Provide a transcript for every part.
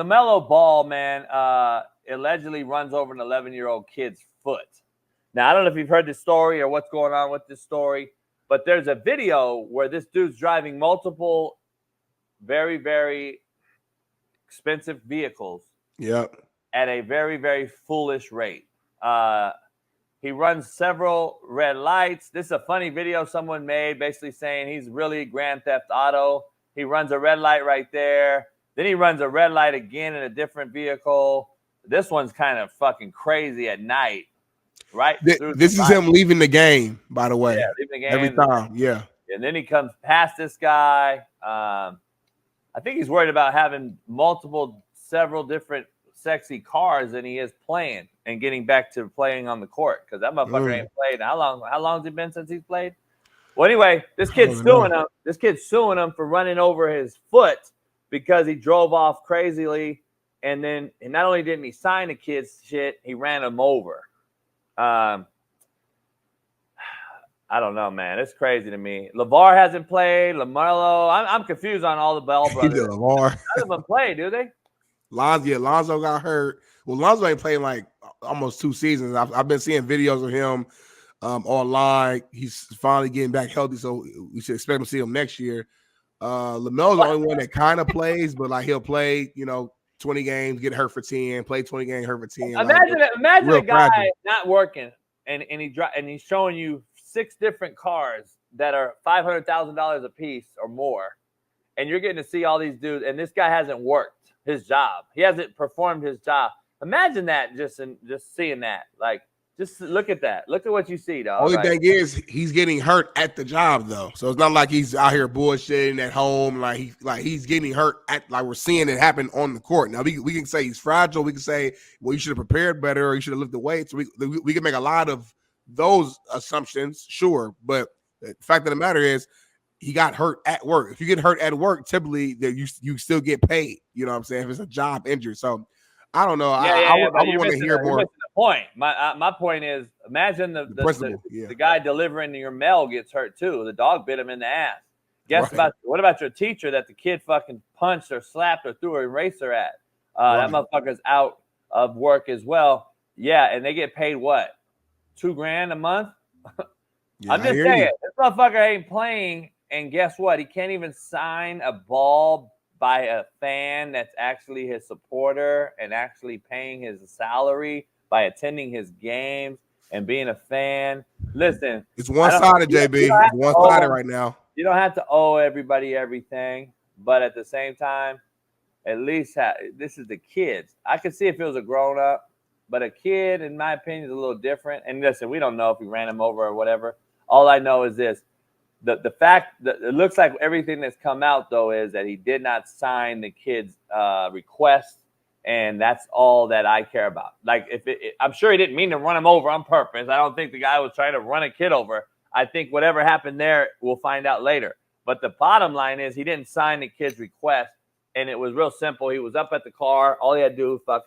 Lamelo Ball, man, allegedly runs over an 11-year-old kid's foot. Now, I don't know if you've heard this story or what's going on with this story, but there's a video where this dude's driving multiple very, very expensive vehicles at a very, very foolish rate. He runs several red lights. This is a funny video someone made basically saying he's really Grand Theft Auto. He runs a red light right there. Then he runs a red light again in a different vehicle. This one's kind of fucking crazy at night, right? This is him leaving the game, by the way. Yeah, leaving the game. Every time, yeah. And then he comes past this guy. I think he's worried about having several different sexy cars than he is playing and getting back to playing on the court because that motherfucker ain't played. How long has it been since he's played? Well, anyway, this kid's suing him. This kid's suing him for running over his foot because he drove off crazily, and not only didn't he sign the kid's shit, he ran him over. I don't know, man. It's crazy to me. LeVar hasn't played. Lamelo. I'm confused on all the Bell brothers. LeVar. None of them play, do they? Lonzo got hurt. Well, Lonzo ain't played like almost 2 seasons. I've been seeing videos of him online. He's finally getting back healthy, so we should expect to see him next year. Lamelo's the only one that kind of plays, but like he'll play, 20 games, get hurt for 10, play 20 games, hurt for 10. Imagine a guy not working and he's showing you 6 different cars that are $500,000 a piece or more, and you're getting to see all these dudes, and this guy hasn't worked his job. He hasn't performed his job. Imagine that, just seeing that. Like, just look at that. Look at what you see, dog. Only thing is, he's getting hurt at the job, though. So it's not like he's out here bullshitting at home. Like he's getting hurt like we're seeing it happen on the court. Now we can say he's fragile. We can say, well, you should have prepared better, or you should have lifted weights. We can make a lot of those assumptions, sure. But the fact of the matter is, he got hurt at work. If you get hurt at work, typically you still get paid. You know what I'm saying? If it's a job injury. So I don't know. I want to hear more. The point. My point is, imagine the guy delivering your mail gets hurt too. The dog bit him in the ass. What about your teacher that the kid fucking punched or slapped or threw an eraser at? That motherfucker's out of work as well. Yeah, and they get paid what? $2,000 a month? I'm just saying, this motherfucker ain't playing. And guess what? He can't even sign a ball by a fan that's actually his supporter and actually paying his salary by attending his games and being a fan. Listen. It's one-sided, JB. It's one-sided right now. You don't have to owe everybody everything. But at the same time, at least this is the kids. I could see if it was a grown-up. But a kid, in my opinion, is a little different. And listen, we don't know if we ran him over or whatever. All I know is this. The fact that it looks like everything that's come out, though, is that he did not sign the kid's request, and that's all that I care about. Like, I'm sure he didn't mean to run him over on purpose. I don't think the guy was trying to run a kid over. I think whatever happened there, we'll find out later. But the bottom line is he didn't sign the kid's request, and it was real simple. He was up at the car. All he had to do was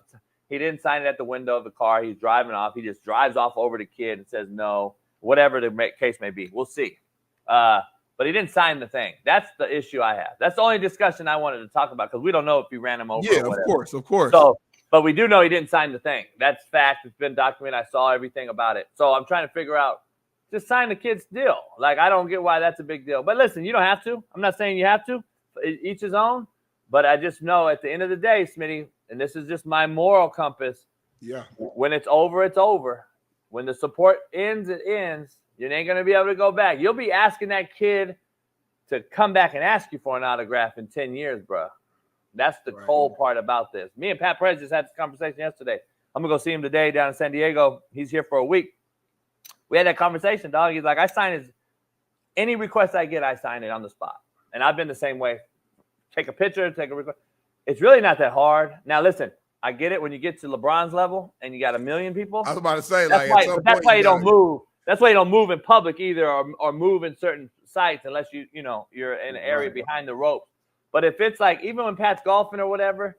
he didn't sign it at the window of the car. He's driving off. He just drives off over the kid and says no, whatever the case may be. We'll see. But he didn't sign the thing. That's the issue I have. That's the only discussion I wanted to talk about because we don't know if he ran him over. Yeah, or whatever. Of course. So, but we do know he didn't sign the thing. That's fact. It's been documented. I saw everything about it. So I'm trying to figure out, just sign the kid's deal. Like, I don't get why that's a big deal. But listen, you don't have to. I'm not saying you have to. Each his own. But I just know at the end of the day, Smitty, and this is just my moral compass. Yeah. When it's over, it's over. When the support ends, it ends. You ain't going to be able to go back. You'll be asking that kid to come back and ask you for an autograph in 10 years, bro. That's the cold part about this. Me and Pat Perez just had this conversation yesterday. I'm going to go see him today down in San Diego. He's here for a week. We had that conversation, dog. He's like, any request I get, I sign it on the spot. And I've been the same way. Take a picture, take a request. It's really not that hard. Now, listen, I get it when you get to LeBron's level and you got 1 million people. I was about to say, that's why you don't move. That's why you don't move in public either, or move in certain sites unless you're in an area behind the ropes. But if it's like, even when Pat's golfing or whatever,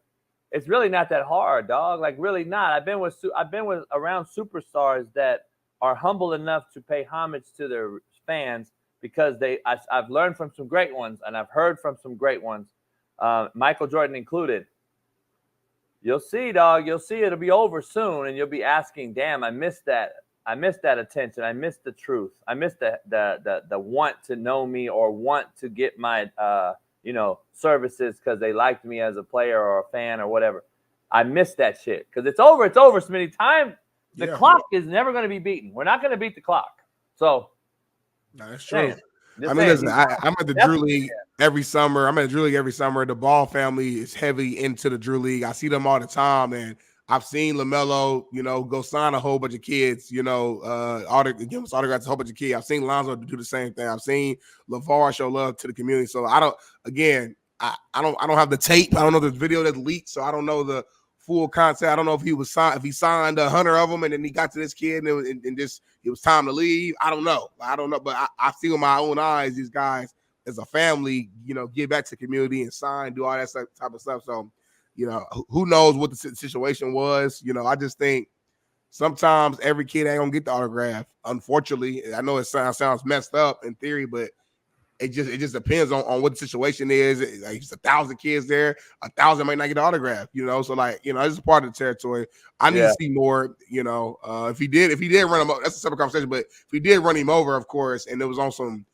it's really not that hard, dog. Like, really not. I've been around superstars that are humble enough to pay homage to their fans because I've learned from some great ones and I've heard from some great ones, Michael Jordan included. You'll see, dog. You'll see it'll be over soon, and you'll be asking, damn, I missed that. I missed that attention. I missed the truth. I missed the want to know me or want to get my services because they liked me as a player or a fan or whatever. I missed that shit because it's over. It's over, Smitty. Time. The clock is never going to be beaten. We're not going to beat the clock. So that's true. Listen, I'm at the Drew League every summer. The Ball family is heavy into the Drew League. I see them all the time, and I've seen Lamelo, go sign a whole bunch of kids, give us autographs to a whole bunch of kids. I've seen Lonzo do the same thing. I've seen LeVar show love to the community. So I don't have the tape. I don't know the video that's leaked, so I don't know the full concept. I don't know if he signed 100 of them and then he got to this kid and just it was time to leave. I don't know, but I see with my own eyes these guys as a family, give back to the community and sign, do all that type of stuff. So, who knows what the situation was? I just think sometimes every kid ain't gonna get the autograph. Unfortunately, I know it sounds messed up in theory, but it just depends on what the situation is. Like, it's 1,000 kids there, 1,000 might not get an autograph, so it's part of the territory. I need to see more, if he did run him over, that's a separate conversation, but if he did run him over, of course, and it was on some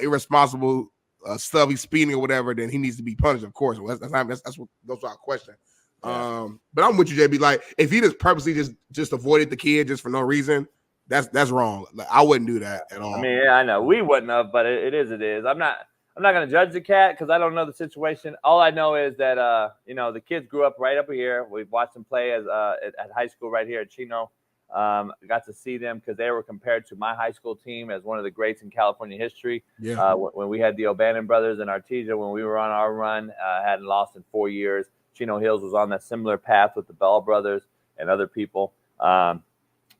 irresponsible stuff, he's speeding or whatever, then he needs to be punished, of course. That's what goes without question. Yeah. But I'm with you, JB. Like, if he just purposely just avoided the kid just for no reason, that's wrong. Like, I wouldn't do that at all. I mean, I know we wouldn't have, but it is. I'm not going to judge the cat because I don't know the situation. All I know is that the kids grew up right up here. We've watched them play at high school right here at Chino. Got to see them because they were compared to my high school team as one of the greats in California history. Yeah. When we had the O'Bannon brothers and Artesia, when we were on our run, hadn't lost in 4 years. Chino Hills was on that similar path with the Bell brothers and other people.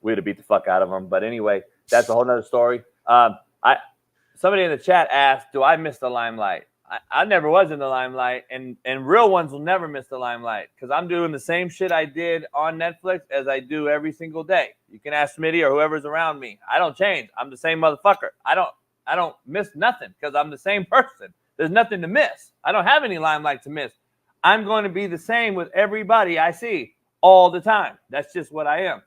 We'd have beat the fuck out of them. But anyway, that's a whole nother story. Somebody in the chat asked, do I miss the limelight? I never was in the limelight, and real ones will never miss the limelight because I'm doing the same shit I did on Netflix as I do every single day. You can ask Smitty or whoever's around me. I don't change. I'm the same motherfucker. I don't miss nothing because I'm the same person. There's nothing to miss. I don't have any limelight to miss. I'm going to be the same with everybody I see all the time. That's just what I am.